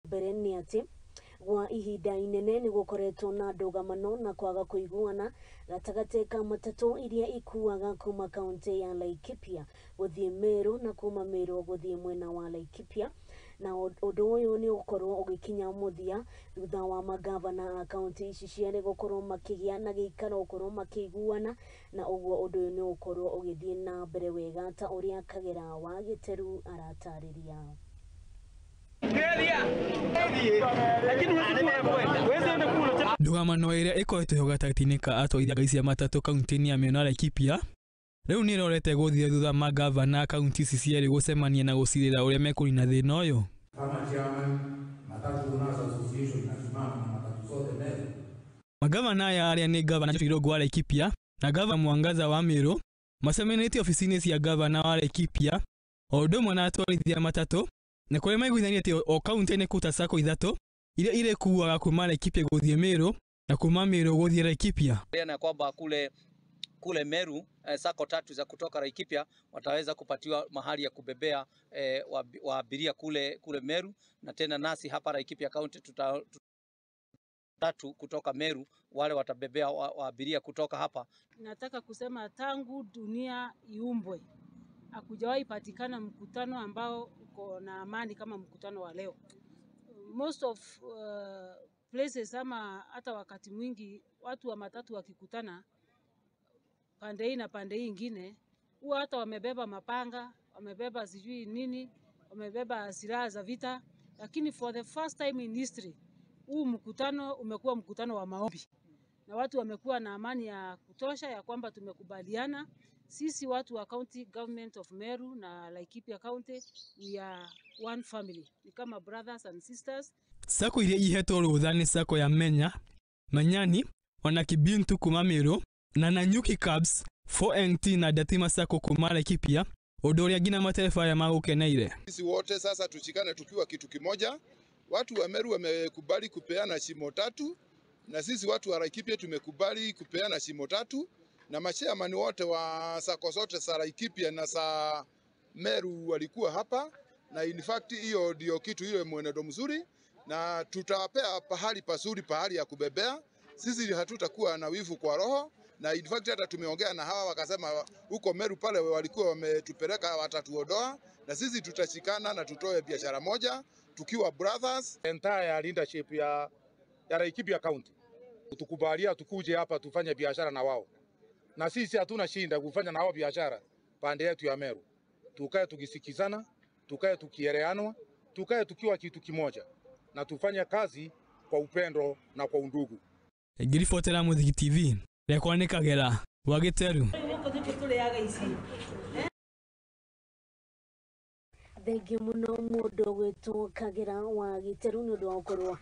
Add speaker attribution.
Speaker 1: mbere ni ati gwa ihinda inene ni gukoretwo na ndugamano na kwaga kuiguana gatagati ka matatu iria ikuaga kuma kaunti ya Laikipia guthie Meru na kuma Meru guthie mwena wa Laikipia na undu uyu ni ukorwo ugikinya muthia thutha wa magavana a kaunti ici ciari gukorwo makigia na giikaro gukorwo makiguana na uguo undu uyu ni ukorwo ugithie na mbere wega ta uria Kagera wa Giteru aratariria.
Speaker 2: Ndugamano iria ikoretwo gatagatĩ-inĩ ka atwarithia cia matatũ kaunti-inĩ ya Meru na Laikipia rĩu nĩ ĩrorete gũthia thutha magavana kaunti ici cierĩ gũcemania na gũcirĩra ũrĩa mekũniina thĩna ũyũ. Magavana aya arĩa nĩ gavana Njoroge wa Laikipia na gavana Mwangaza wa Meru macemanĩtie ofici-inĩ cia gavana wa Laikipia o ũndũ ũmwe na atwarithia matatũ na kũrĩa maiguithania atĩ o kaunti-inĩ kuta sacco ithatũ iria irekuaga kuma Laikipia gũthie Meru na kuma Meru gũthie Laikipia.
Speaker 3: Na kwamba kule Meru sacco tatu za kutoka Laikipia wataweza kupatiwa mahali ya kubebea wa abiria kule Meru, na tena nasi hapa Laikipia County tatu kutoka Meru wale watabebea wa abiria kutoka hapa.
Speaker 4: Nataka kusema tangu dunia iumbwe hakujawahi patikana mkutano ambao uko na amani kama mkutano wa leo. Most of places ama hata wakati mwingi watu wa matatu wakikutana pande hii na pande hii ingine huwa hata wamebeba mapanga, wamebeba sijui nini, wamebeba silaha za vita, lakini for the first time in history huu mkutano umekuwa mkutano wa maombi na watu wamekuwa na amani ya kutosha ya kwamba tumekubaliana sisi watu wa County Government of Meru na Laikipia County we are one family, ni kama brothers and sisters.
Speaker 2: Sako iria ihetwo rũtha nĩ sako ya Menya, Manyani, ona Kibintu kuma Meru na Nanyuki Cabs 4NT na Datima Sako kuma Laikipia, ũndũ ũrĩa ngina matereba aya magũkeneire.
Speaker 5: Sisi wote sasa tushikane tukiwa kitu kimoja. Watu wa Meru wamekubali kupeana shimo tatu na sisi watu wa Laikipia tumekubali kupeana shimo tatu, na machairman wote wa sako zote za Laikipia na za Meru walikuwa hapa, na in fact hiyo ndio kitu ile mwenendo mzuri, na tutawapea pahali pazuri, pahali ya kubebea. Sisi hatutakuwa na wivu kwa roho, na in fact hata tumeongea na hawa wakasema huko Meru pale walikuwa wametupeleka watatuodoa, na sisi tutashikana na tutoe biashara moja tukiwa brothers.
Speaker 6: Entire leadership ya Laikipia County tukubalia tukuje hapa tufanye biashara na wao, na sisi hatuna shinda kufanya na wao biashara pande yetu ya Meru. Tukae tukisikizana, tukae tukieleanwa, tukae tukiwa kitu kimoja na tufanye kazi kwa upendo na kwa undugu.
Speaker 2: Ngiribotera Muthiki TV rekwa nĩ Kagera wa Giteru.
Speaker 1: Thengiũ mũno mũndũ gwĩtwo Kagera wa Giteru nĩ ũndũ wa gũkorwo